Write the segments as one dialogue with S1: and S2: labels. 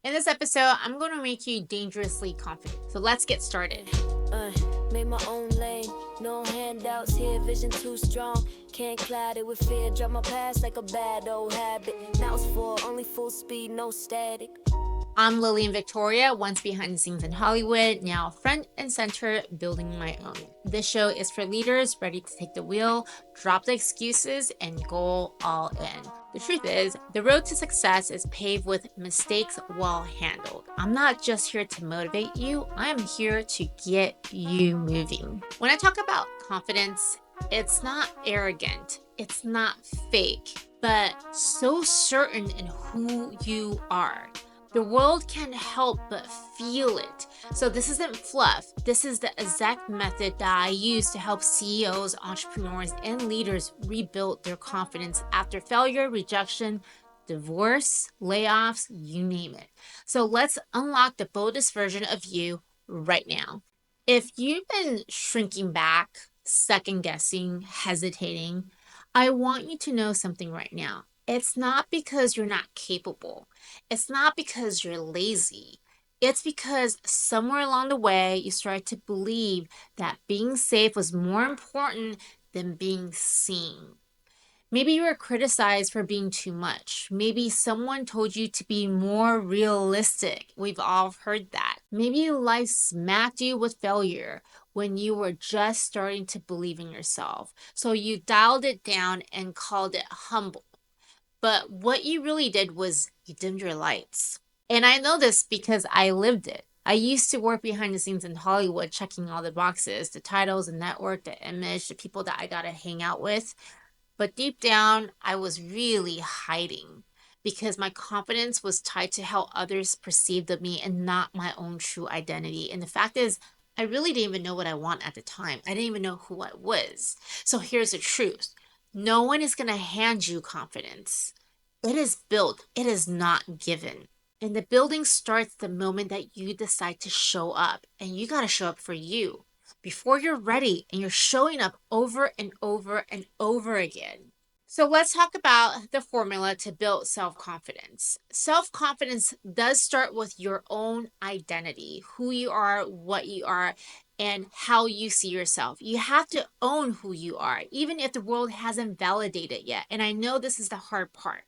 S1: In this episode, I'm going to make you dangerously confident. So let's get started.
S2: Uh, Made my own lane, no handouts here, vision too strong. Can't cloud it with fear, drop my past like a bad old habit. Now it's for only full speed, no static.
S1: I'm Lillian Victoria, once behind the scenes in Hollywood, now front and center building my own. This show is for leaders ready to take the wheel, drop the excuses, and go all in. The truth is, the road to success is paved with mistakes well handled. I'm not just here to motivate you, I'm here to get you moving. When I talk about confidence, it's not arrogant, it's not fake, but so certain in who you are. The world can't help but feel it. So this isn't fluff. This is the exact method that I use to help CEOs, entrepreneurs, and leaders rebuild their confidence after failure, rejection, divorce, layoffs, you name it. So let's unlock the boldest version of you right now. If you've been shrinking back, second guessing, hesitating, I want you to know something right now. It's not because you're not capable. It's not because you're lazy. It's because somewhere along the way, you started to believe that being safe was more important than being seen. Maybe you were criticized for being too much. Maybe someone told you to be more realistic. We've all heard that. Maybe life smacked you with failure when you were just starting to believe in yourself. So you dialed it down and called it humble. But what you really did was you dimmed your lights. And I know this because I lived it. I used to work behind the scenes in Hollywood, checking all the boxes, the titles, the network, the image, the people that I got to hang out with. But deep down, I was really hiding because my confidence was tied to how others perceived of me and not my own true identity. And the fact is, I really didn't even know what I want at the time. I didn't even know who I was. So here's the truth. No one is going to hand you confidence. It is built, it is not given. And the building starts the moment that you decide to show up. And you got to show up for you before you're ready and you're showing up over and over and over again. So let's talk about the formula to build self confidence. Self confidence does start with your own identity, who you are, what you are, and how you see yourself. You have to own who you are, even if the world hasn't validated yet. And I know this is the hard part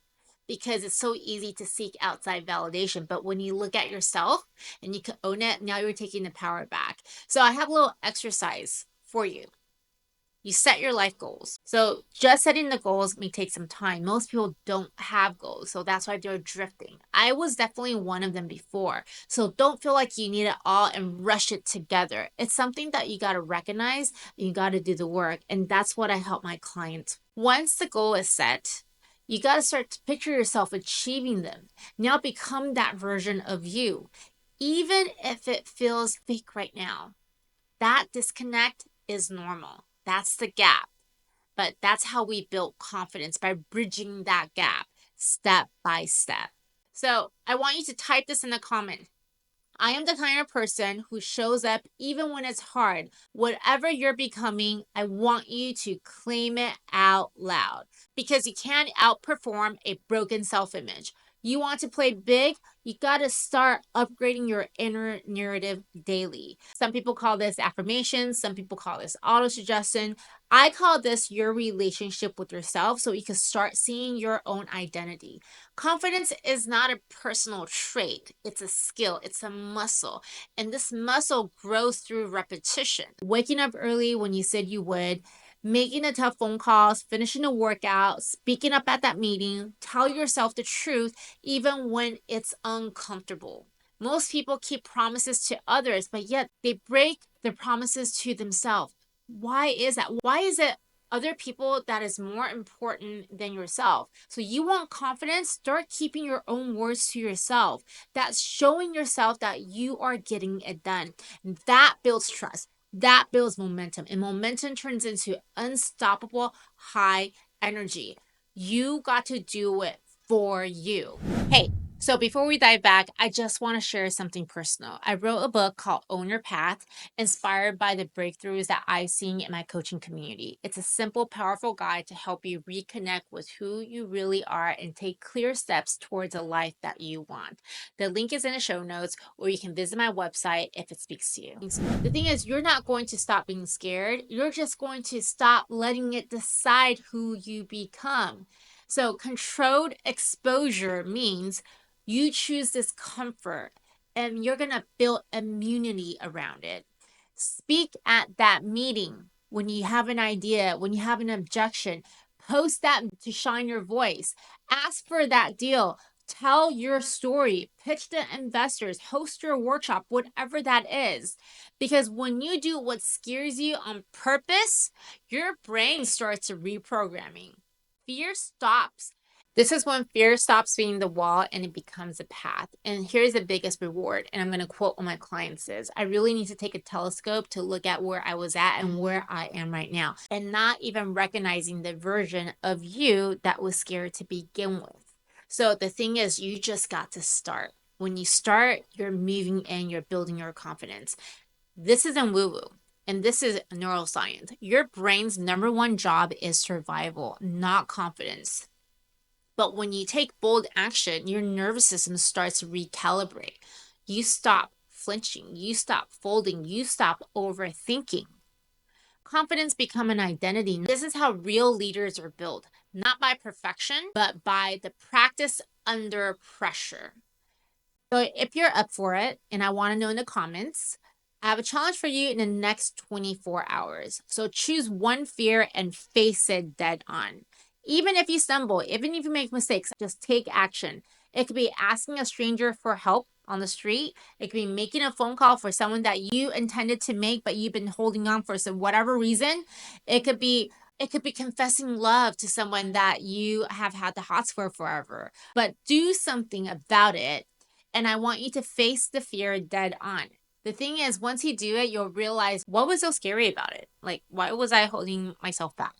S1: because it's so easy to seek outside validation. But when you look at yourself and you can own it, now you're taking the power back. So I have a little exercise for you. You set your life goals. So just setting the goals may take some time. Most people don't have goals, so that's why they're drifting. I was definitely one of them before. So don't feel like you need it all and rush it together. It's something that you got to recognize, you got to do the work, and that's what I help my clients. Once the goal is set, you got to start to picture yourself achieving them. Now become that version of you, even if it feels fake right now. That disconnect is normal. That's the gap. But that's how we build confidence, by bridging that gap step by step. So I want you to type this in the comment. I am the kind of person who shows up even when it's hard. Whatever you're becoming, I want you to claim it out loud because you can't outperform a broken self image. You want to play big, you got to start upgrading your inner narrative daily. Some people call this affirmations, some people call this auto suggestion. I call this your relationship with yourself so you can start seeing your own identity. Confidence is not a personal trait, it's a skill, it's a muscle. And this muscle grows through repetition. Waking up early when you said you would, making the tough phone calls, finishing a workout, speaking up at that meeting, tell yourself the truth even when it's uncomfortable. Most people keep promises to others, but yet they break their promises to themselves. Why is that? Why is it other people that is more important than yourself? So you want confidence? Start keeping your own words to yourself. That's showing yourself that you are getting it done. And that builds trust. That builds momentum. And momentum turns into unstoppable high energy. You got to do it for you. Hey, So before we dive back, I just want to share something personal. I wrote a book called Own Your Path, inspired by the breakthroughs that I've seen in my coaching community. It's a simple, powerful guide to help you reconnect with who you really are and take clear steps towards a life that you want. The link is in the show notes, or you can visit my website if it speaks to you. The thing is, you're not going to stop being scared. You're just going to stop letting it decide who you become. So, controlled exposure means you choose discomfort and you're going to build immunity around it. Speak at that meeting when you have an idea, when you have an objection. Post that to shine your voice. Ask for that deal. Tell your story. Pitch to investors. Host your workshop, whatever that is. Because when you do what scares you on purpose, your brain starts reprogramming. Fear stops. This is when fear stops being the wall and it becomes a path. And here's the biggest reward. And I'm going to quote what my client says. I really need to take a telescope to look at where I was at and where I am right now, and not even recognizing the version of you that was scared to begin with. So the thing is, you just got to start. When you start, you're moving and you're building your confidence. This isn't woo woo. And this is neuroscience. Your brain's number one job is survival, not confidence. But when you take bold action, your nervous system starts to recalibrate. You stop flinching, you stop folding, you stop overthinking. Confidence become an identity. This is how real leaders are built, not by perfection, but by the practice under pressure. So if you're up for it, and I want to know in the comments, I have a challenge for you in the next 24 hours. So choose one fear and face it dead on. Even if you stumble, even if you make mistakes, just take action. It could be asking a stranger for help on the street. It could be making a phone call for someone that you intended to make, but you've been holding on for some whatever reason. It could be confessing love to someone that you have had the hots for forever. But do something about it. And I want you to face the fear dead on. The thing is, once you do it, you'll realize what was so scary about it? Like, why was I holding myself back?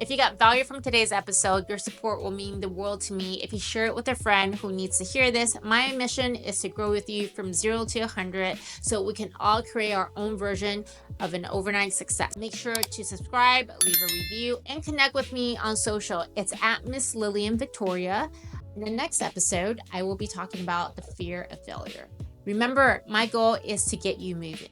S1: If you got value from today's episode, your support will mean the world to me. If you share it with a friend who needs to hear this, my mission is to grow with you from 0 to 100 so we can all create our own version of an overnight success. Make sure to subscribe, leave a review, and connect with me on social. It's at Miss Lillian Victoria. In the next episode, I will be talking about the fear of failure. Remember, my goal is to get you moving.